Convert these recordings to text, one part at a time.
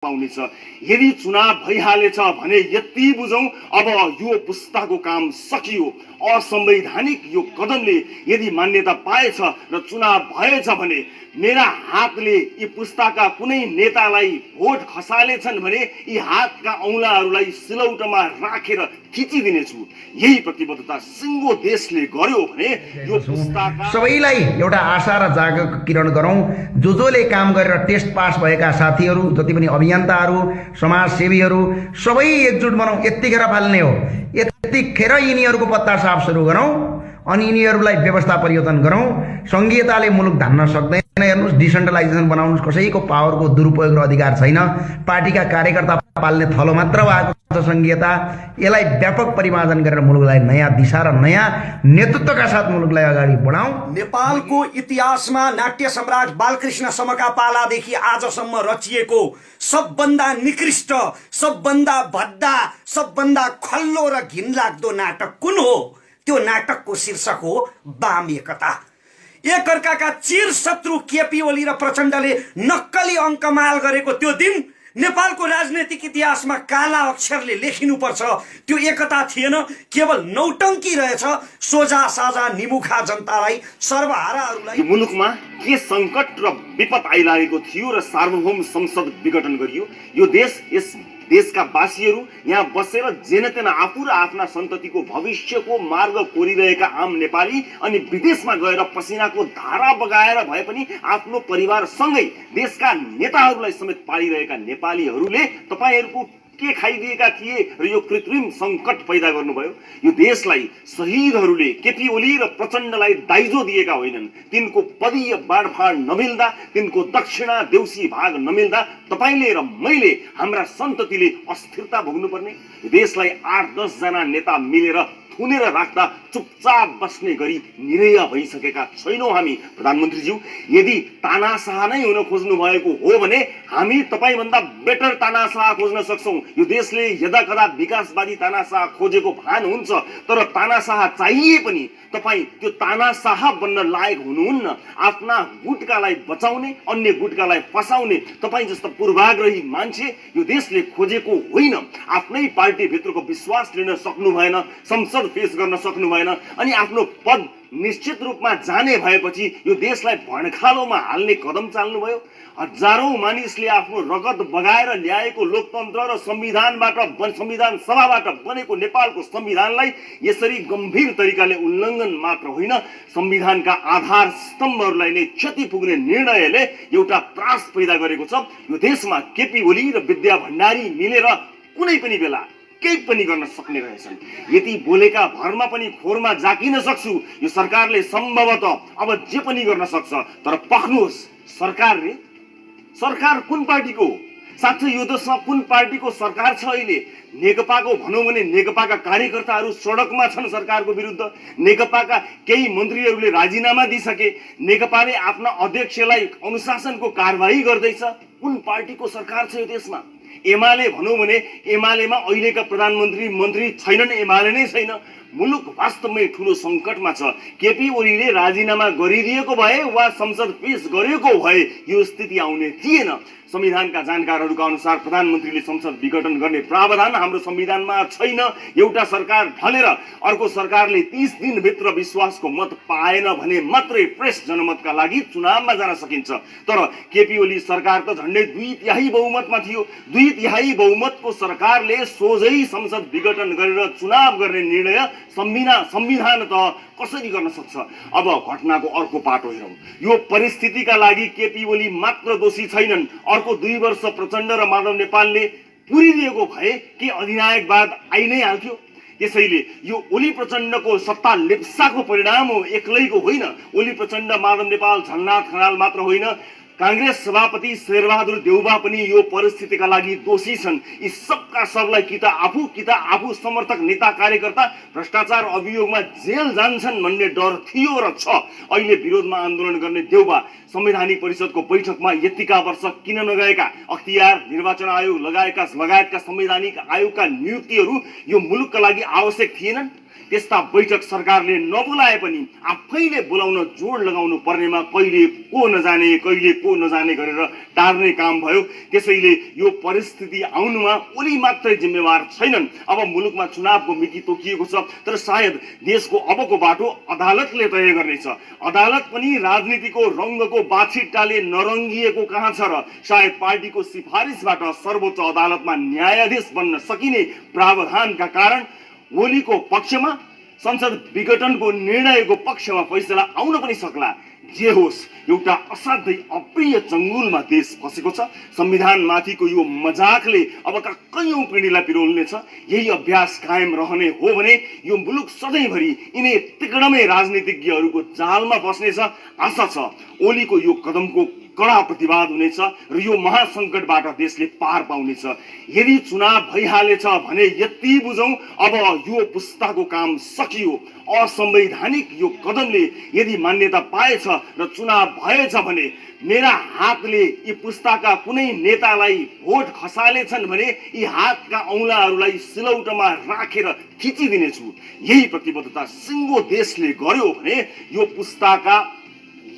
पाउनेछ। यदि चुनाव भइहालेछ भने यति बुझौँ, अब यो पुस्ताको काम सकियो। असंवैधानिक यो कदमले यदि मान्यता पाएछ र चुनाव भएछ भने मेरा हातले यी पुस्ताका कुनै नेतालाई भोट खसालेछन् भने यी हातका औँलाहरूलाई सिलौटोमा राखेर खिचिदिनेछु। यही प्रतिबद्धता सिङ्गो देशले गर्यो भने यो पुस्ताका सबैलाई एउटा आशा र जागरको किरण गरौँ। जसले काम गरेर टेस्ट पास भएका साथीहरू, जति पनि अभियन्ताहरू, समाजसेवीहरू सबै एकजुट बनाऊ। यतिखेर फाल्ने हो, यतिखेर यिनीहरूको पत्ता साफ सुरु गरौँ अनि यिनीहरूलाई व्यवस्था परिवर्तन गरौँ। संघीयताले मुलुक धान्न सक्दैन। हेर्नुहोस्, डिसेन्ट्रलाइजेसन बनाउनुहोस्। कसैको पावरको दुरुपयोग र अधिकार छैन। पार्टीका कार्यकर्ता पाल्ने थलो मात्र भएको छ संघीयता। यसलाई व्यापक परिमार्जन गरेर मुलुकलाई नयाँ दिशा र नयाँ नेतृत्वका साथ मुलुकलाई अगाडि बढाउँ। नेपालको इतिहासमा नाट्य सम्राट बालकृष्ण समका पालादेखि आजसम्म रचिएको सबभन्दा निकृष्ट, सबभन्दा भद्दा, सबभन्दा खल्लो र घिनलाग्दो नाटक कुन हो? त्यो नाटकको शीर्षक हो वाम एकता। एकअर्काका चिर शत्रु केपी ओली र प्रचण्डले नक्कली अङ्कमाल गरेको त्यो दिन नेपालको राजनैतिक इतिहासमा काला अक्षरले लेखिनुपर्छ। त्यो एकता थिएन, केवल नौटङ्की रहेछ। सोझा साझा निमुखा जनतालाई, सर्वहाराहरूलाई मुलुकमा के सङ्कट र विपद आइलागेको थियो र सार्वभौम संसद विघटन गरियो। यो देश, यस देशका वासीहरू यहाँ बसेर जेनतेन आफू र आफ्ना सन्ततिको भविष्यको मार्ग कोरिरहेका आम नेपाली अनि विदेशमा गएर पसिनाको धारा बगाएर भए पनि आफ्नो परिवारसँगै देशका नेताहरूलाई समेत पालिरहेका नेपालीहरूले तपाईहरूको के खाइदिएका थिए र यो कृत्रिम सङ्कट पैदा गर्नुभयो। यो देशलाई शहीदहरूले केपी ओली र प्रचण्डलाई दाइजो दिएका होइनन्। तिनको पदीय बाँडफाँड नमिल्दा, तिनको दक्षिणा देउसी भाग नमिल्दा तपाईँले र मैले, हाम्रा सन्ततिले अस्थिरता भोग्नुपर्ने। देशलाई 8-10 जना नेता मिलेर थुनेर राख्दा चुपचाप बस्ने गरी निरय भइसकेका छैनौँ हामी। प्रधानमन्त्रीज्यू, यदि तानाशाह नै हुन खोज्नु भएको हो भने हामी तपाईँभन्दा बेटर तानाशाह खोज्न सक्छौँ। यो देशले यदाकदा विकासवादी तानाशाह खोजेको भान हुन्छ, तर तानाशाह चाहिए पनि तपाईँ त्यो तानाशाह बन्न लायक हुनुहुन्न। आफ्ना गुटकालाई बचाउने, अन्य गुटकालाई फसाउने तपाईँ जस्ता पूर्वाग्रही मान्छे यो देशले खोजेको होइन। आफ्नै पार्टीभित्रको विश्वास लिन सक्नु भएन, संसद फेस गर्न सक्नु भएन अनि आफ्नो पद निश्चित रूपमा जाने भएपछि यो देशलाई भणखालोमा हाल्ने कदम चाल्नुभयो। हजारौं मानिसले आफ्नो रगत बगाएर ल्याएको लोकतन्त्र र संविधान सभाबाट बनेको नेपालको संविधानलाई यसरी गम्भीर तरिकाले उल्लङ्घन मात्र होइन, संविधानका आधार स्तम्भहरूलाई नै क्षति पुग्ने निर्णयले एउटा त्रास पैदा गरेको छ। यो देशमा केपी ओली र विद्या भण्डारी मिलेर कुनै पनि बेला केही पनि गर्न सक्ने रहेछन्। यति बोलेका भरमा पनि खोरमा जाकिन सक्छु। यो सरकारले सम्भवतः अब जे पनि गर्न सक्छ, तर पख्नुहोस्, सरकार कुन पार्टीको हो? साँच्चै यो देशमा कुन पार्टीको सरकार छ अहिले? नेकपाको भनौँ भने नेकपाका कार्यकर्ताहरू सडकमा छन् सरकारको विरुद्ध। नेकपाका केही मन्त्रीहरूले राजीनामा दिइसके। नेकपाले आफ्ना अध्यक्षलाई अनुशासनको कारबाही गर्दैछ। कुन पार्टीको सरकार छ यो देशमा? एमाले भनौँ भने एमालेमा अहिलेका प्रधानमन्त्री मन्त्री छैनन्, एमाले नै छैन। मुलुक वास्तवमै ठुलो सङ्कटमा छ। केपी ओलीले राजीनामा गरिदिएको भए वा संसद पेश गरेको भए यो स्थिति आउने थिएन। संविधानका जानकारहरूका अनुसार प्रधानमन्त्रीले संसद विघटन गर्ने प्रावधान हाम्रो संविधानमा छैन। एउटा सरकार ढलेर अर्को सरकारले 30 दिनभित्र विश्वासको मत पाएन भने मात्रै प्रेस जनमतका लागि चुनावमा जान सकिन्छ। तर केपी ओली सरकार त झन्डै 2/3 बहुमतमा थियो। 2/3 बहुमतको सरकारले सोझै संसद विघटन गरेर चुनाव गर्ने निर्णय संविधान त कसरी गर्न सक्छ? अब घटनाको अर्को पाटो हेरौँ। यो परिस्थितिका लागि केपी ओली मात्र दोषी छैनन्। अर्को 2 वर्ष प्रचण्ड र माधव नेपालले पुरिदिएको भए के अधिनायकवाद आइ नै हाल्थ्यो? त्यसैले यो ओली प्रचण्डको सत्ता लेप्साको परिणाम हो, एक्लैको होइन। ओली प्रचण्ड, माधव नेपाल, झलनाथ खनाल मात्र होइन, कांग्रेस सभापति शेरबहादुर देउबा पनि यो परिस्थितिका लागि दोषी छन्। यी सबका सबलाई कि त आफू समर्थक नेता कार्यकर्ता भ्रष्टाचार अभियोगमा जेल जान्छन् भन्ने डर थियो र छ। अहिले विरोधमा आन्दोलन गर्ने देउबा संवैधानिक परिषदको बैठकमा यतिका वर्ष किन नगएका? अख्तियार, निर्वाचन आयोग लगायतका संवैधानिक आयोगका नियुक्तिहरू यो मुलुकका लागि आवश्यक थिएनन्? त्यस्ता बैठक सरकारले नबोलाए पनि आफैले बोलाउन जोड लगाउनु पर्नेमा कहिले को नजाने गरेर टार्ने काम भयो। त्यसैले यो परिस्थिति आउनुमा ओली मात्रै जिम्मेवार छैनन्। अब मुलुकमा चुनावको मिति तोकिएको छ, तर सायद देशको अबको बाटो अदालतले तय गर्नेछ। अदालत पनि राजनीतिको रङ्गको बाछिट्टाले नरङ्गिएको कहाँ छ र? सायद पार्टीको सिफारिसबाट सर्वोच्च अदालतमा न्यायाधीश बन्न सकिने प्रावधानका कारण ओलीको पक्षमा, संसद विघटनको निर्णयको पक्षमा फैसला आउन पनि सक्ला। जे होस्, एउटा असाध्यै अप्रिय चङ्गुलमा देश फसेको छ। संविधानमाथिको यो मजाकले अबका कैयौं पिँढीलाई पिरोल्नेछ। यही अभ्यास कायम रहने हो भने यो मुलुक सधैँभरि यिनै तिकडमै राजनीतिज्ञहरूको जालमा बस्नेछ। आशा छ ओलीको यो कदमको कडा प्रतिवाद हुनेछ र यो महासंकटबाट देशले पार पाउनेछ। यदि चुनाव भइहालेछ भने यति बुझौं, अब यो पुस्ताको काम सकियो। असंवैधानिक यो कदमले यदि मान्यता पाएछ र चुनाव भएछ भने मेरा हातले यी पुस्ताका कुनै नेतालाई भोट खसालेछन् भने यी हातका औँलाहरूलाई सिलौटोमा राखेर खिचिदिनेछु। यही प्रतिबद्धता सिङ्गो देशले गर्यो भने यो पुस्ताका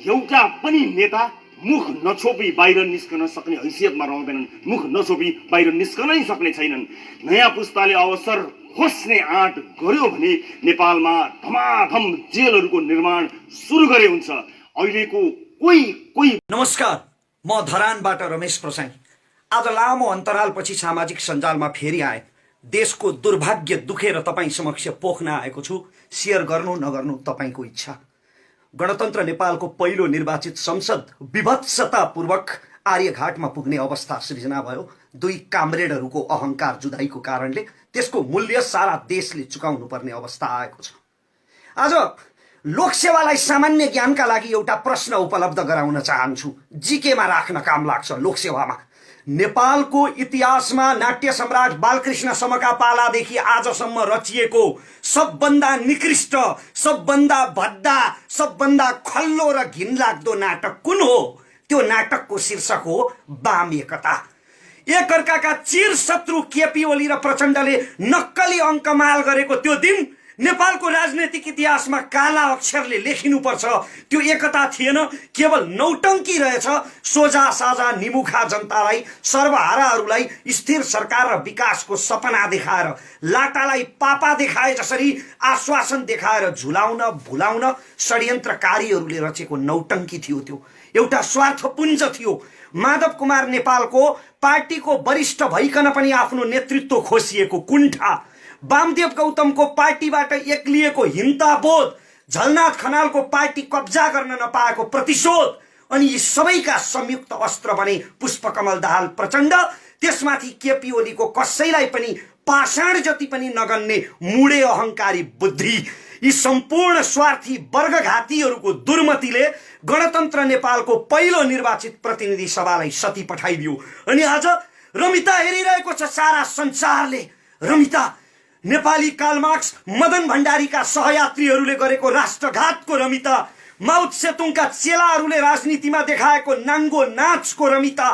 एउटा पनि नेता मुख नछोपी बाहिर निस्कन सक्ने हैसियतमा रहँदैनन्। मुख नछोपी बाहिर निस्कनै सक्ने छैनन्। नयाँ पुस्ताले अवसर खोज्ने आँट गर्यो भने नेपालमा धमाधम जेलहरूको निर्माण सुरु गरे हुन्छ। अहिलेको कोही नमस्कार, म धरानबाट रमेश प्रसाई। आज लामो अन्तरालपछि सामाजिक सञ्जालमा फेरि आए। देशको दुर्भाग्य दुखेर तपाईँ समक्ष पोख्न आएको छु। शेयर गर्नु नगर्नु तपाईँको इच्छा। गणतन्त्र नेपालको पहिलो निर्वाचित संसद विभत्सतापूर्वक आर्यघाटमा पुग्ने अवस्था सृजना भयो। दुई कामरेडहरूको अहंकार जुदाईको कारणले त्यसको मूल्य सारा देशले चुकाउनु पर्ने अवस्था आएको छ। आज लोकसेवालाई सामान्य ज्ञानका लागि एउटा प्रश्न उपलब्ध गराउन चाहन्छु। जीकेमा राख्न काम लाग्छ। लोकसेवामा नेपालको इतिहासमा नाट्य सम्राट बालकृष्णसम्मका पालादेखि आजसम्म रचिएको सबभन्दा निकृष्ट, सबभन्दा भद्दा, सबभन्दा खल्लो र घिनलाग्दो नाटक कुन हो? त्यो नाटकको शीर्षक हो वाम एकता। एकअर्काका चिर शत्रु केपी ओली र प्रचण्डले नक्कली अङ्कमाल गरेको त्यो दिन नेपालको राजनैतिक इतिहासमा काला अक्षरले लेखिनुपर्छ। त्यो एकता थिएन, केवल नौटङ्की रहेछ। सोझा साझा निमुखा जनतालाई, सर्वहाराहरूलाई स्थिर सरकार र विकासको सपना देखाएर, लाटालाई पापा देखाए जसरी आश्वासन देखाएर झुलाउन भुलाउन षड्यन्त्रकारीहरूले रचेको नौटङ्की थियो। त्यो एउटा स्वार्थपुञ्ज थियो। माधव कुमार नेपालको पार्टीको वरिष्ठ भइकन पनि आफ्नो नेतृत्व खोसिएको कुण्ठा, वामदेव गौतमको पार्टीबाट एक्लिएको हिंताबोध, झलनाथ खनालको पार्टी कब्जा गर्न नपाएको प्रतिशोध, अनि यी सबैका संयुक्त अस्त्र बने पुष्पकमल दाहाल प्रचण्ड। त्यसमाथि केपी ओलीको कसैलाई पनि पाषाण जति पनि नगन्ने मुडे अहंकारी बुद्धि। यी सम्पूर्ण स्वार्थी वर्गघातीहरूको दुर्मतिले गणतन्त्र नेपालको पहिलो निर्वाचित प्रतिनिधि सभालाई सती पठाइदियो। अनि आज रमिता हेरिरहेको छ सारा संसारले। रमिता नेपाली कार्लमार्क्स मदन भण्डारीका सहयात्रीहरूले गरेको राष्ट्रघातको रमिता, माओ सेतुङका चेलाहरूले राजनीतिमा देखाएको नाङ्गो नाचको रमिता।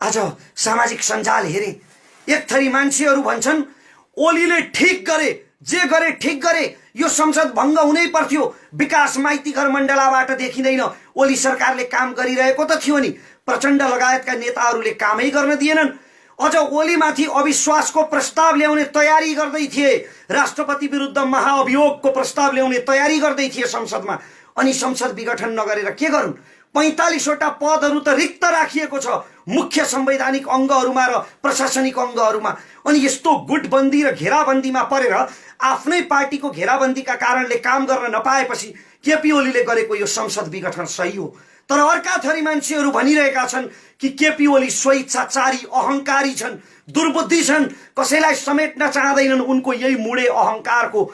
आज सामाजिक सञ्जाल हेरे, एक थरी मान्छेहरू भन्छन् ओलीले ठिक गरे, जे गरे ठिक गरे, यो संसद भङ्ग हुनै पर्थ्यो। विकास माइतीघर मण्डलाबाट देखिँदैन। ओली सरकारले काम गरिरहेको त थियो नि, प्रचण्ड लगायतका नेताहरूले कामै गर्न दिएनन्। अझ ओलीमाथि अविश्वासको प्रस्ताव ल्याउने तयारी गर्दै थिए। राष्ट्रपति विरुद्ध महाअभियोगको प्रस्ताव ल्याउने तयारी गर्दै थिए संसदमा। अनि संसद विघटन नगरेर के गरून्? 45 वटा पदहरू त रिक्त राखिएको छ मुख्य संवैधानिक अङ्गहरूमा र प्रशासनिक अङ्गहरूमा। अनि यस्तो गुटबन्दी र घेराबन्दीमा परेर आफ्नै पार्टीको घेराबन्दीका कारणले काम गर्न नपाएपछि केपी ओलीले गरेको यो संसद विघटन सही हो। तर अर्का थरी मान्छेहरू भनिरहेका छन् कि केपी ओली स्वेच्छाचारी अहंकारी छन्, दुर्बुद्धि छन्, कसैलाई समेट्न चाहँदैनन्। उनको यही मुडे अहंकारको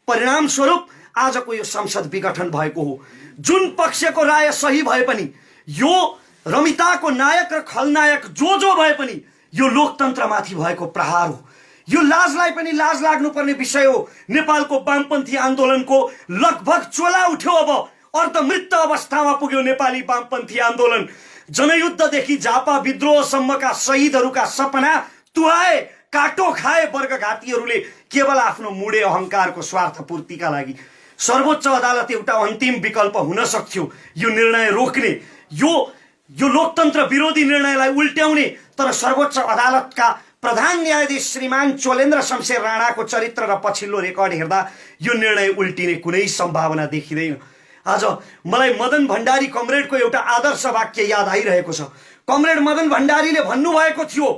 परिणाम स्वरूप आजको यो संसद विघटन भएको हो। जुन पक्षको राय सही भए पनि, यो रमिताको नायक र खलनायक जो भए पनि यो लोकतन्त्रमाथि भएको प्रहार हो। यो लाजलाई पनि लाज लाग्नुपर्ने विषय हो। नेपालको वामपन्थी आन्दोलनको लगभग चोला उठ्यो। अब अर्धमृत अवस्थामा पुग्यो नेपाली वामपन्थी आन्दोलन। जनयुद्धदेखि झापा विद्रोहसम्मका शहीदहरूका सपना तुहाए, काटो खाए वर्गघातीहरूले केवल आफ्नो मुडे अहंकारको स्वार्थ पूर्तिका लागि। सर्वोच्च अदालत एउटा अन्तिम विकल्प हुन सक्थ्यो यो निर्णय रोक्ने, यो लोकतन्त्र विरोधी निर्णयलाई उल्ट्याउने। तर सर्वोच्च अदालतका प्रधान न्यायाधीश श्रीमान चोलेन्द्र शमशेर राणाको चरित्र र पछिल्लो रेकर्ड हेर्दा यो निर्णय उल्टिने कुनै सम्भावना देखिँदैन। आज मलाई मदन भण्डारी कमरेडको एउटा आदर्श वाक्य याद आइरहेको छ। कमरेड मदन भण्डारीले भन्नुभएको थियो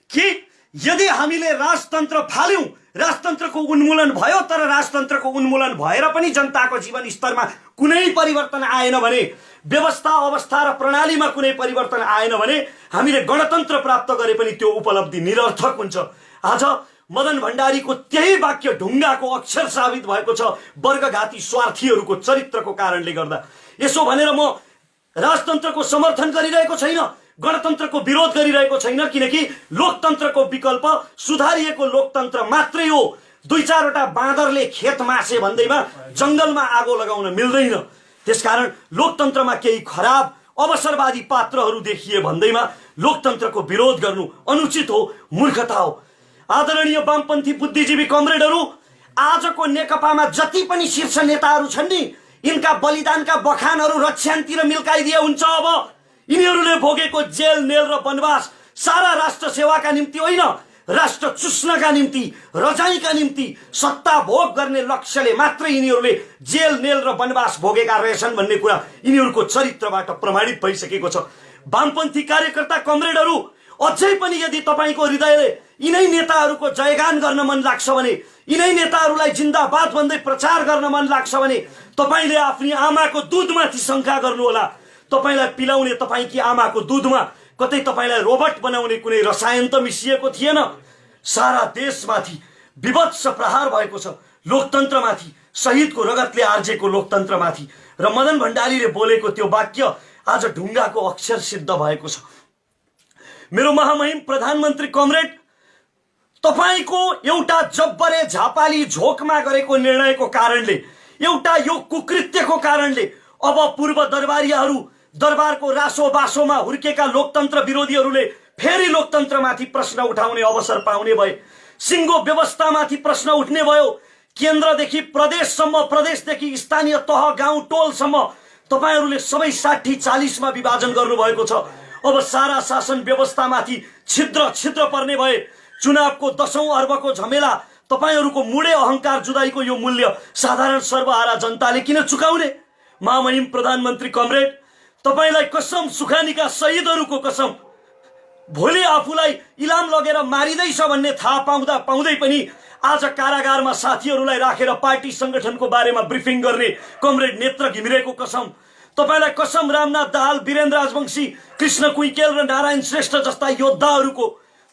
कि यदि हामीले राजतन्त्र फाल्यौं, राजतन्त्रको उन्मूलन भयो, तर राजतन्त्रको उन्मूलन भएर पनि जनताको जीवन स्तरमा कुनै परिवर्तन आएन भने, व्यवस्था अवस्था र प्रणालीमा कुनै परिवर्तन आएन भने हामीले गणतन्त्र प्राप्त गरे पनि त्यो उपलब्धि निरर्थक हुन्छ। आज मदन भण्डारीको त्यही वाक्य ढुङ्गाको अक्षर साबित भएको छ वर्गघाती स्वार्थीहरूको चरित्रको कारणले गर्दा। यसो भनेर म राजतन्त्रको समर्थन गरिरहेको छैन, गणतन्त्रको विरोध गरिरहेको छैन, किनकि लोकतन्त्रको विकल्प सुधारिएको लोकतन्त्र मात्रै हो। 2-4वटा बाँदरले खेत मासे भन्दैमा जंगलमा आगो लगाउन मिल्दैन। त्यसकारण लोकतन्त्रमा केही खराब अवसरवादी पात्रहरू देखिए भन्दैमा लोकतन्त्रको विरोध गर्नु अनुचित हो, मूर्खता हो। आदरणीय वामपन्थी बुद्धिजीवी कमरेडहरू, आजको नेकपामा जति पनि शीर्ष नेताहरू छन् नि, यिनका बलिदानका बखानहरू रक्षान्तिर मिल्काइदिए हुन्छ। अब यिनीहरूले भोगेको जेल, नेल र वनवास सारा राष्ट्र सेवाका निम्ति होइन, राष्ट्र चुस्नका निम्ति, रजाइका निम्ति, सत्ता भोग गर्ने लक्ष्यले मात्र यिनीहरूले जेल, नेल र वनवास भोगेका रहेछन् भन्ने कुरा यिनीहरूको चरित्रबाट प्रमाणित भइसकेको छ। वामपन्थी कार्यकर्ता कमरेडहरू, अझै पनि यदि तपाईको हृदयले यिनै नेताहरूको जयगान गर्न मन लाग्छ भने, यिनै नेताहरूलाई जिन्दाबाद भन्दै प्रचार गर्न मन लाग्छ भने तपाईले आफ्नी आमाको दूधमाथि शंका गर्नुहोला। तपाईलाई पिलाउने तपाईकी आमाको दूधमा कतै तपाईलाई रोबोट बनाउने कुनै रसायन त मिसिएको थिएन। सारा देशमाथि विभत्स प्रहार भएको छ लोकतन्त्रमाथि, शहीदको रगतले आर्जेको लोकतन्त्रमाथि। र मदन भण्डारीले बोलेको त्यो वाक्य आज ढुङ्गाको अक्षर सिद्ध भएको छ। मेरो महामहिम प्रधानमन्त्री कमरेड, तपाईको एउटा जब्बरे झापाली झोकमा गरेको निर्णयको कारणले, एउटा यो कुकृत्यको कारणले अब पूर्व दरबारीहरू, दरबारको रासो बासोमा हुर्केका लोकतन्त्र विरोधीहरूले फेरि लोकतन्त्रमाथि प्रश्न उठाउने अवसर पाउने भए। सिङ्गो व्यवस्थामाथि प्रश्न उठ्ने भयो। केन्द्रदेखि प्रदेशसम्म, प्रदेशदेखि स्थानीय तह, गाउँ, टोलसम्म तपाईहरूले सबै 60-40मा विभाजन गर्नुभएको छ। अब सारा शासन व्यवस्थामाथि छिद्र पर्ने भए। चुनावको 10औं अर्बको झमेला, तपाईहरूको मुडे अहंकार जुदाईको यो मूल्य साधारण सर्वहारा जनताले किन चुकाउने? महामहिम प्रधानमन्त्री कमरेड, तपाईलाई कसम, सुखानीका शहीदहरूको कसम, भोलि आफूलाई इलाम लगेर मारिँदैछ भन्ने थाहा पाउँदै पनि आज कारागारमा साथीहरूलाई राखेर पार्टी संगठनको बारेमा ब्रिफिङ गर्ने कमरेड नेत्र घिमिरेको कसम, तपाईलाई कसम, रामनाथ दाहाल, वीरेन्द्र राजवंशी, कृष्ण कुइकेल र नारायण श्रेष्ठ जस्ता योद्धाहरूको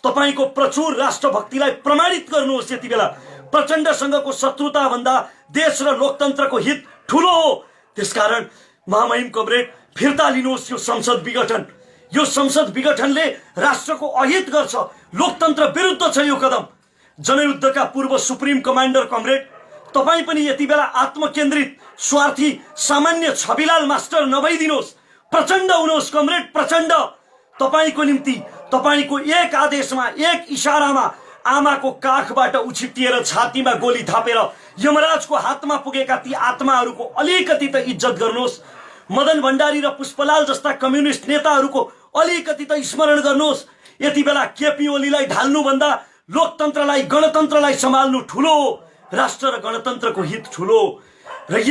तपाईको प्रचुर राष्ट्रभक्तिलाई प्रमाणित गर्नुहोस्। यति बेला प्रचण्डसँगको शत्रुता भन्दा देश र लोकतन्त्रको हित ठूलो हो। त्यसकारण महामहिम कमरेड, फिर्ता लिनुहोस् यो संसद विघटन। यो संसद विघटनले राष्ट्रको अहित गर्छ, लोकतन्त्र विरुद्ध छ यो कदम। जनयुद्धका पूर्व सुप्रिम कमान्डर कमरेड, तपाई पनि यति बेला आत्मकेन्द्रित, स्वार्थी, सामान्य छविलाल मास्टर नभइदिनुहोस्। प्रचण्ड हुनुहोस् कमरेड, प्रचण्ड। तपाईको निम्ति तपाईको एक आदेशमा, एक इशारामा आमाको काखबाट उछिटिएर छातीमा गोली थापेर यमराजको हातमा पुगेका ती आत्माहरूको अलिकति त इज्जत गर्नुहोस्। मदन भण्डारी र पुष्पलाल जस्ता कम्युनिस्ट नेताहरूको अलिकति त स्मरण गर्नुहोस्। यति बेला केपी ओलीलाई ढाल्नुभन्दा लोकतन्त्रलाई, गणतन्त्रलाई सम्हाल्नु ठूलो हो। राष्ट्र र गणतन्त्रको हित ठूलो हो। र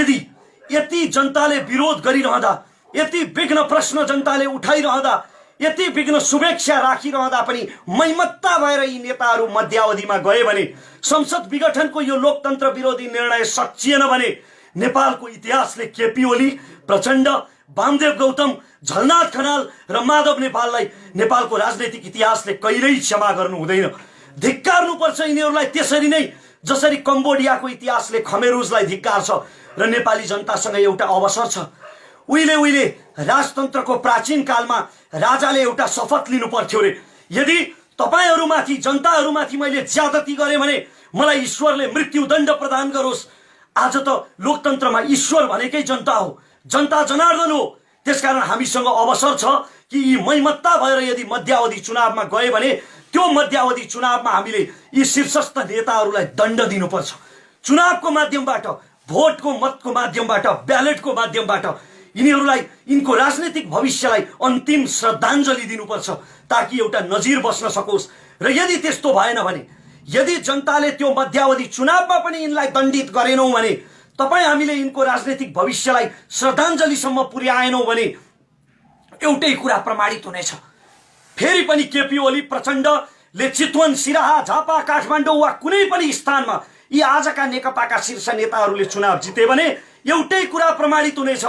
यति जनताले विरोध गरिरहँदा, यति विघ्न प्रश्न जनताले उठाइरहँदा, यति विघ्न शुभेच्छा राखिरहँदा पनि मैमत्ता भएर यी नेताहरू मध्यावधिमा गए भने, संसद विघटनको यो लोकतन्त्र विरोधी निर्णय सच्चिएन भने नेपालको इतिहासले केपी ओली, प्रचण्ड, वामदेव गौतम, झलनाथ खनाल र माधव नेपाललाई नेपालको राजनैतिक इतिहासले कहिल्यै क्षमा गर्नु हुँदैन। धिक्कार्नुपर्छ यिनीहरूलाई त्यसरी नै जसरी कम्बोडियाको इतिहासले खमेरुजलाई धिक्कार्छ। र नेपाली जनतासँग एउटा अवसर छ। उहिले राजतन्त्रको प्राचीन कालमा राजाले एउटा शपथ लिनु पर्थ्यो रे, यदि तपाईहरुमाथि, जनताहरुमाथि मैले ज्यादती गरे भने मलाई ईश्वरले मृत्युदण्ड प्रदान गरोस्। आज त लोकतन्त्रमा ईश्वर भनेकै जनता हो, जनता जनार्दन हो। त्यसकारण हामीसँग अवसर छ कि यी मैमत्ता भएर यदि मध्यावधि चुनावमा गए भने त्यो मध्यावधि चुनावमा हामीले यी शीर्षस्थ नेताहरूलाई दण्ड दिनुपर्छ। चुनावको माध्यमबाट, भोटको मतको माध्यमबाट, ब्यालेटको माध्यमबाट यिनीहरूलाई यिनको राजनीतिक भविष्यलाई अन्तिम श्रद्धाञ्जली दिनुपर्छ ताकि एउटा नजिर बस्न सकोस्। र यदि त्यस्तो भएन भने, यदि जनताले त्यो मध्यावधि चुनावमा पनि यिनलाई दण्डित गरेनौँ भने, तपाईँ हामीले यिनको राजनीतिक भविष्यलाई श्रद्धाञ्जलीसम्म पुर्याएनौँ भने एउटै कुरा प्रमाणित हुनेछ। फेरि पनि केपी ओली प्रचण्डले चितवन, सिराहा, झापा, काठमाडौँ वा कुनै पनि स्थानमा यी आजका नेकपाका शीर्ष नेताहरूले चुनाव जिते भने एउटै कुरा प्रमाणित हुनेछ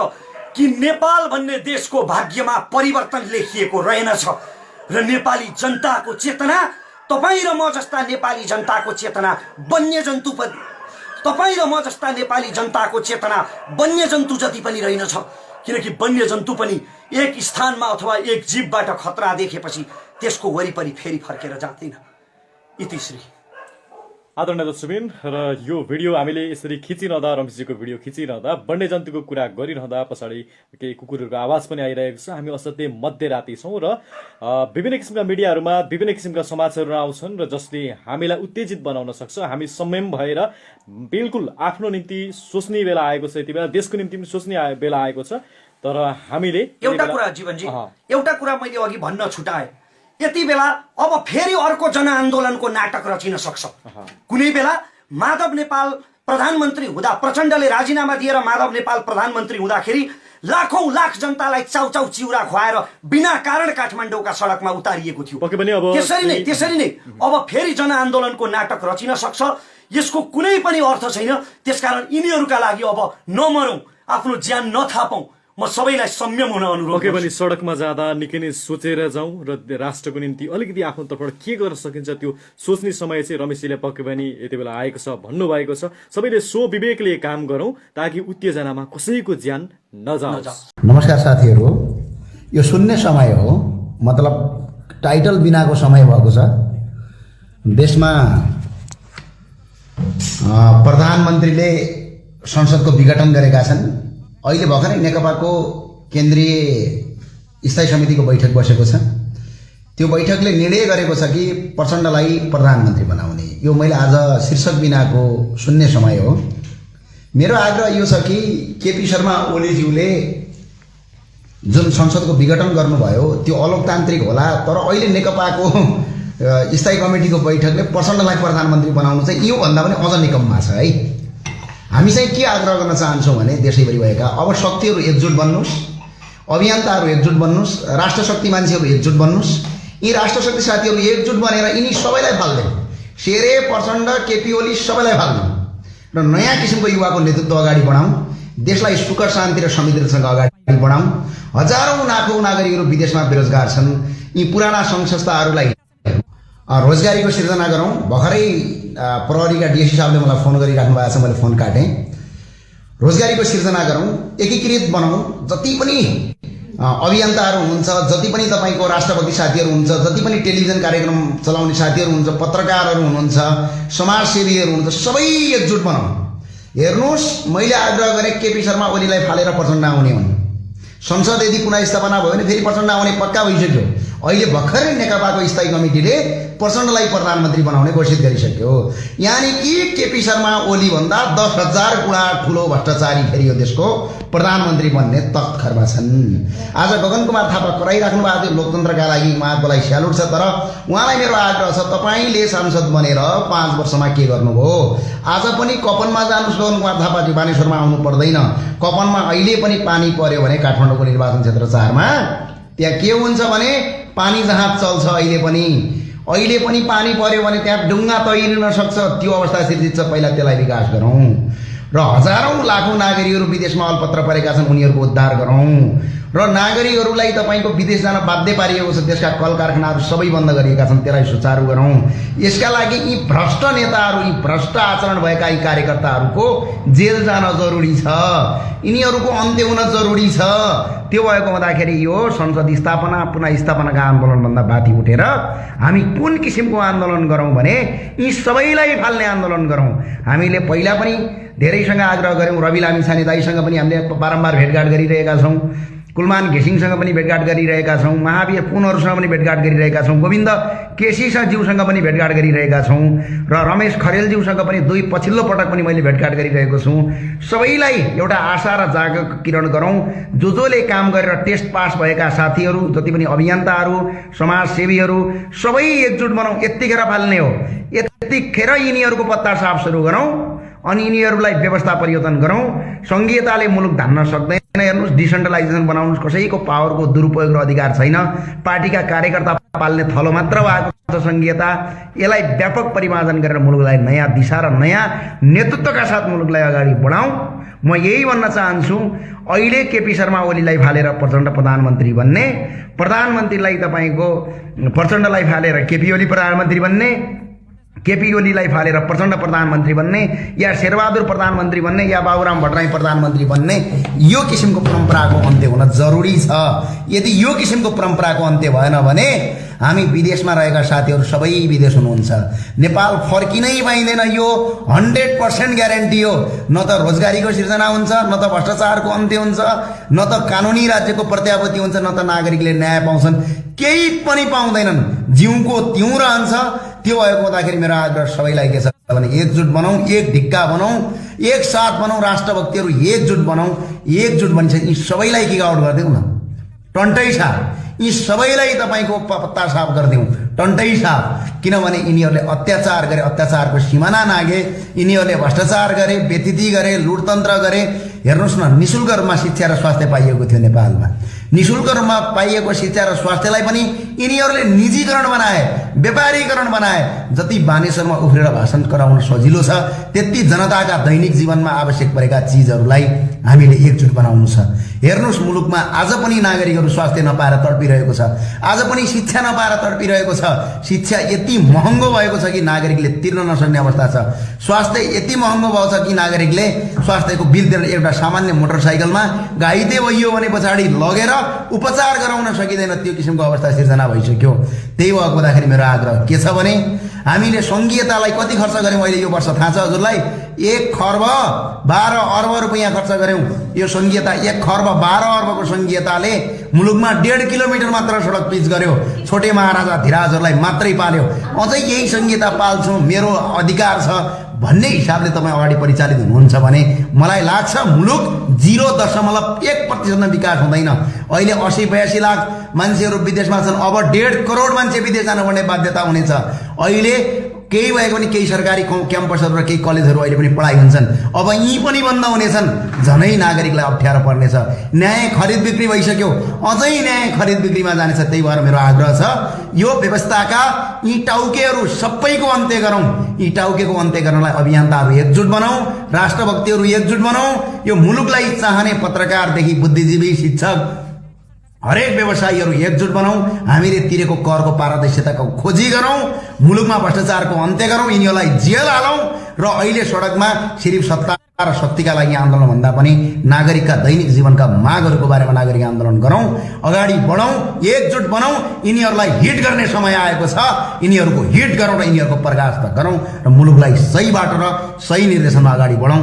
कि नेपाल भन्ने देशको भाग्यमा परिवर्तन लेखिएको रहेनछ र नेपाली जनताको चेतना, तपाईँ र म जस्ता नेपाली जनताको चेतना वन्यजन्तु पनि, तपाईँ र म जस्ता नेपाली जनताको चेतना वन्यजन्तु जति पनि रहेनछ। किनकि वन्यजन्तु पनि एक स्थानमा अथवा एक जीवबाट खतरा देखेपछि त्यसको वरिपरि फेरि फर्केर जाँदैन। इति श्री। आदरणीय दर्शकबिन, र यो भिडियो हामीले यसरी खिचिरहँदा, रमेशजीको भिडियो खिचिरहँदा, वन्यजन्तुको कुरा गरिरहँदा पछाडि केही कुकुरहरूको आवाज पनि आइरहेको छ। हामी असाध्यै मध्यराति छौँ र विभिन्न किसिमका मिडियाहरूमा विभिन्न किसिमका समाचारहरू आउँछन् र जसले हामीलाई उत्तेजित बनाउन सक्छ। हामी संयम भएर बिल्कुल आफ्नो निम्ति सोच्ने बेला आएको छ, यति बेला देशको निम्ति पनि सोच्ने बेला आएको छ। तर हामीले एउटा कुरा जीवनजी, एउटा कुरा मैले अघि भन्न छुटाएँ, यति बेला अब फेरि अर्को जनआन्दोलनको नाटक रचिन सक्छ। कुनै बेला माधव नेपाल प्रधानमन्त्री हुँदा, प्रचण्डले राजीनामा दिएर माधव नेपाल प्रधानमन्त्री हुँदाखेरि लाखौं लाख जनतालाई चाउचाउ चिउरा खुवाएर बिना कारण काठमाडौँका सडकमा उतारिएको थियो। त्यसरी नै अब फेरि जनआन्दोलनको नाटक रचिन सक्छ। यसको कुनै पनि अर्थ छैन। त्यसकारण यिनीहरूका लागि अब नमरौँ, आफ्नो ज्यान नथापौँ। म सबैलाई संयम हुन अनुरोध पक्कै पनि सडकमा जाँदा निकै नै सोचेर जाउँ र राष्ट्रको निम्ति अलिकति आफ्नो तर्फबाट के गर्न सकिन्छ त्यो सोच्ने समय चाहिँ रमेशजीले पक्कै पनि यति बेला आएको छ, भन्नुभएको छ। सबैले सो विवेकले काम गरौँ ताकि उत्तेजनामा कसैको ज्यान नजाओस्। नमस्कार साथीहरू, यो सुन्ने समय हो, मतलब टाइटल बिनाको समय भएको छ। देशमा प्रधानमन्त्रीले संसदको विघटन गरेका छन्। अहिले भर्खरै नेकपाको केन्द्रीय स्थायी समितिको बैठक बसेको छ। त्यो बैठकले निर्णय गरेको छ कि प्रचण्डलाई प्रधानमन्त्री बनाउने। यो मैले आज शीर्षक बिनाको सुन्ने समय हो। मेरो आग्रह यो छ कि केपी शर्मा ओलीज्यूले जुन संसदको विघटन गर्नुभयो त्यो अलोकतान्त्रिक होला, तर अहिले नेकपाको स्थायी कमिटीको बैठकले प्रचण्डलाई प्रधानमन्त्री बनाउनु चाहिँ योभन्दा पनि अझ निकम्मा छ है। हामी चाहिँ के आग्रह गर्न चाहन्छौँ भने देशैभरि भएका अब शक्तिहरू एकजुट बन्नुहोस्, अभियन्ताहरू एकजुट बन्नुहोस्, राष्ट्रशक्ति मान्छेहरू एकजुट बन्नुहोस्। यी राष्ट्रशक्ति साथीहरू एकजुट बनेर यिनी सबैलाई फाल्दैन, शेरे, प्रचण्ड, केपी ओली सबैलाई फाल्दैन र नयाँ किसिमको युवाको नेतृत्व अगाडि बढाउँ। देशलाई सुख शान्ति र समृद्धिसँग अगाडि बढाउँ। हजारौँ लाखौँ नागरिकहरू विदेशमा बेरोजगार छन्। यी पुराना सङ्घ संस्थाहरूलाई रोजगारीको सिर्जना गरौँ। भर्खरै प्रहरीका डिएससी साहबले मलाई फोन गरिराख्नु भएको छ, मैले फोन काटेँ। रोजगारीको सिर्जना गरौँ, एकीकृत बनाउँ। जति पनि अभियन्ताहरू हुनुहुन्छ, जति पनि तपाईँको राष्ट्रभक्ति साथीहरू हुन्छ, जति पनि टेलिभिजन कार्यक्रम चलाउने साथीहरू हुन्छ, पत्रकारहरू हुनुहुन्छ, समाजसेवीहरू हुनुहुन्छ, सबै एकजुट बनाउँ। हेर्नुहोस्, मैले आग्रह गरेँ केपी शर्मा ओलीलाई फालेर प्रचण्ड आउने हुन्। संसद यदि पुनः स्थापना भयो भने फेरि प्रचण्ड आउने पक्का भइसक्यो। अहिले भर्खरै नेकपाको स्थायी कमिटीले प्रचण्डलाई प्रधानमन्त्री बनाउने घोषित गरिसक्यो। यानि कि केपी शर्मा ओली भन्दा 10,000 गुणा ठुलो भ्रष्टाचारी फेरि यो देशको प्रधानमन्त्री बन्ने तख्तरमा छन्। आज गगन कुमार थापा कराइराख्नु भएको थियो लोकतन्त्रका लागि, उहाँको लागि स्यालुट छ। तर उहाँलाई मेरो आग्रह छ, तपाईँले सांसद बनेर 5 वर्षमा के गर्नुभयो? आज पनि कपनमा जानुहोस् गगन कुमार थापाजी, बानेश्वरमा आउनु पर्दैन। कपनमा अहिले पनि पानी पर्यो भने काठमाडौँको निर्वाचन क्षेत्र 4 मा त्यहाँ के हुन्छ भने पानी जहाज चल्छ। अहिले पनि पानी पर्यो भने त्यहाँ डुङ्गा तैरिन सक्छ। त्यो अवस्था सिर्जित छ, पहिला त्यसलाई विकास गरौँ र हजारौँ लाखौँ नागरिकहरू विदेशमा अलपत्र परेका छन्, उनीहरूको उद्धार गरौँ र नागरिकहरूलाई तपाईँको विदेश जान बाध्य पारिएको छ। देशका कल कारखानाहरू सबै बन्द गरिएका छन्, त्यसलाई सुचारू गरौँ। यसका लागि यी भ्रष्ट नेताहरू, यी भ्रष्ट आचरण भएका यी कार्यकर्ताहरूको जेल जान जरुरी छ, यिनीहरूको अन्त्य हुन जरुरी छ। त्यो भएको हुँदाखेरि यो संसद स्थापना पुनः स्थापनाका आन्दोलनभन्दा बाथी उठेर हामी कुन किसिमको आन्दोलन गरौँ भने यी सबैलाई फाल्ने आन्दोलन गरौँ। हामीले पहिला पनि धेरैसँग आग्रह गऱ्यौँ, रवि लामिछाने दाईसँग पनि हामीले बारम्बार भेटघाट गरिरहेका छौँ। कुलमान घिसिङसँग पनि भेटघाट गरिरहेका छौँ, महावीर पुनहरूसँग पनि भेटघाट गरिरहेका छौँ, गोविन्द केसीज्यूसँग पनि भेटघाट गरिरहेका छौँ र रमेश खरेलज्यूसँग पनि पछिल्लो पटक पनि मैले भेटघाट गरिरहेको छु। सबैलाई एउटा आशा र जागको किरण गरौँ। जसले काम गरेर टेस्ट पास भएका साथीहरू, जति पनि अभियन्ताहरू, समाजसेवीहरू सबै एकजुट बनाउँ। यतिखेर फाल्ने हो, यतिखेर यिनीहरूको पत्ता साफ सुरु गरौँ अनि यिनीहरूलाई व्यवस्था परिवर्तन गरौँ। सङ्घीयताले मुलुक धान्न सक्दैन। हेर्नुहोस्, डिसेन्ट्रलाइजेसन बनाउनुहोस्। कसैको पावरको दुरुपयोग र अधिकार छैन। पार्टीका कार्यकर्ता पाल्ने थलो मात्र भएको छ सङ्घीयता। यसलाई व्यापक परिमार्जन गरेर मुलुकलाई नयाँ दिशा र नयाँ नेतृत्वका साथ मुलुकलाई अगाडि बढाउँ। म यही भन्न चाहन्छु। अहिले केपी शर्मा ओलीलाई फालेर प्रचण्ड प्रधानमन्त्री बन्ने, प्रधानमन्त्रीलाई तपाईँको प्रचण्डलाई फालेर केपी ओली प्रधानमन्त्री बन्ने, केपी ओलीलाई फालेर प्रचण्ड प्रधानमन्त्री बन्ने, या शेरबहादुर प्रधानमन्त्री बन्ने, या बाबुराम भट्टराई प्रधानमन्त्री बन्ने, यो किसिमको परम्पराको अन्त्य हुन जरुरी छ। यदि यो किसिमको परम्पराको अन्त्य भएन भने हामी विदेशमा रहेका साथीहरू सबै विदेश हुनुहुन्छ। नेपाल फर्किनै पाइँदैन। यो 100% ग्यारेन्टी हो। न त रोजगारीको सिर्जना हुन्छ, न त भ्रष्टाचारको अन्त्य हुन्छ, न त कानुनी राज्यको प्रत्याभूति हुन्छ, न त नागरिकले न्याय पाउँछन्। केही पनि पाउँदैनन्। जिउको तिउँ रहन्छ। त्यो भएको हुँदाखेरि मेरो आग्रह सबैलाई के छ भने एकजुट बनाऊ, एक ढिक्का बनाऊ, एक साथ बनाऊ। राष्ट्रभक्तिहरू एकजुट बनाऊ। एकजुट बनिन्छ यी सबैलाई किक आउट गरिदेऊ न। टन्टै साफ यी सबैलाई तपाईँको पत्ता साफ गरिदेऊ। टन्टै साफ। किनभने यिनीहरूले अत्याचार गरे, अत्याचारको सिमाना नागे, यिनीहरूले भ्रष्टाचार गरे, व्यतिथि गरे, लुटतन्त्र गरे। हेर्नुहोस् न, निशुल्क रूपमा शिक्षा र स्वास्थ्य पाइएको थियो नेपालमा। निशुल्क रूपमा पाइएको शिक्षा र स्वास्थ्यलाई पनि यिनीहरूले निजीकरण बनाए, व्यापारीकरण बनाए। जति बानेश्वरमा उफ्रेर भाषण गराउन सजिलो छ, त्यति जनताका दैनिक जीवनमा आवश्यक परेका चिजहरूलाई हामीले एकजुट बनाउनु छ। हेर्नुहोस्, मुलुकमा आज पनि नागरिकहरू स्वास्थ्य नपाएर तडपिरहेको छ। आज पनि शिक्षा नपाएर तडपिरहेको छ। शिक्षा यति महँगो भएको छ कि नागरिकले तिर्न नसक्ने अवस्था छ। स्वास्थ्य यति महँगो भएको छ कि नागरिकले स्वास्थ्यको बिल दिएर एउटा सामान्य मोटरसाइकलमा घाइते भइयो भने पछाडि लगेर उपचार गराउन सकिँदैन। त्यो किसिमको अवस्था सिर्जना भइसक्यो। त्यही भएको हुँदाखेरि मेरो आग्रह के छ भने हामीले सङ्घीयतालाई कति खर्च गऱ्यौँ अहिले यो वर्ष थाहा छ हजुरलाई? 1 खर्ब 12 अर्ब रुपियाँ खर्च गऱ्यौँ। यो सङ्घीयता 1 खर्ब 12 अर्बको सङ्घीयताले मुलुकमा 1.5 किलोमिटर मात्र सडक पिच गर्यो। छोटे महाराजा धिराजहरूलाई मात्रै पाल्यो। अझै यही सङ्घीयता पाल्छु, मेरो अधिकार छ भन्ने हिसाबले तपाईँ अगाडि परिचालित हुनुहुन्छ भने मलाई लाग्छ मुलुक 0.1% विकास हुँदैन। अहिले 80-82 लाख मान्छेहरू विदेशमा छन्। अब 1.5 करोड मान्छे विदेश जानुपर्ने बाध्यता हुनेछ। अहिले केही भएको पनि केही सरकारी क्याम्पसहरू र केही कलेजहरू अहिले पनि पढाइ हुन्छन्। अब यी पनि बन्द हुनेछन्। झनै नागरिकलाई अप्ठ्यारो पर्नेछ। न्याय खरिद बिक्री भइसक्यो, अझै न्याय खरिद बिक्रीमा जानेछ। त्यही भएर मेरो आग्रह छ यो व्यवस्थाका यी टाउकेहरू सबैको अन्त्य गरौँ। यी टाउकेको अन्त्य गर्नलाई अभियन्ताहरू एकजुट बनाऊ, राष्ट्रभक्तिहरू एकजुट बनाऊ। यो मुलुकलाई चाहने पत्रकारदेखि बुद्धिजीवी, शिक्षक, हरेक व्यवसायीहरू एकजुट बनाऊ। हामीले तिरेको करको पारदर्शिताको खोजी गरौँ। मुलुकमा भ्रष्टाचारको अन्त्य गरौँ। यिनीहरूलाई जेल हालौँ र अहिले सडकमा सिर्फ सत्ता र शक्तिका लागि आन्दोलन भन्दा पनि नागरिकका दैनिक जीवनका मागहरूको बारेमा नागरिक आन्दोलन गरौँ। अगाडि बढौँ, एकजुट बनाऊ। यिनीहरूलाई हिट गर्ने समय आएको छ। यिनीहरूको हिट गरौँ र यिनीहरूको पर्खास्त गरौँ र मुलुकलाई सही बाटो र सही निर्देशनमा अगाडि बढौँ।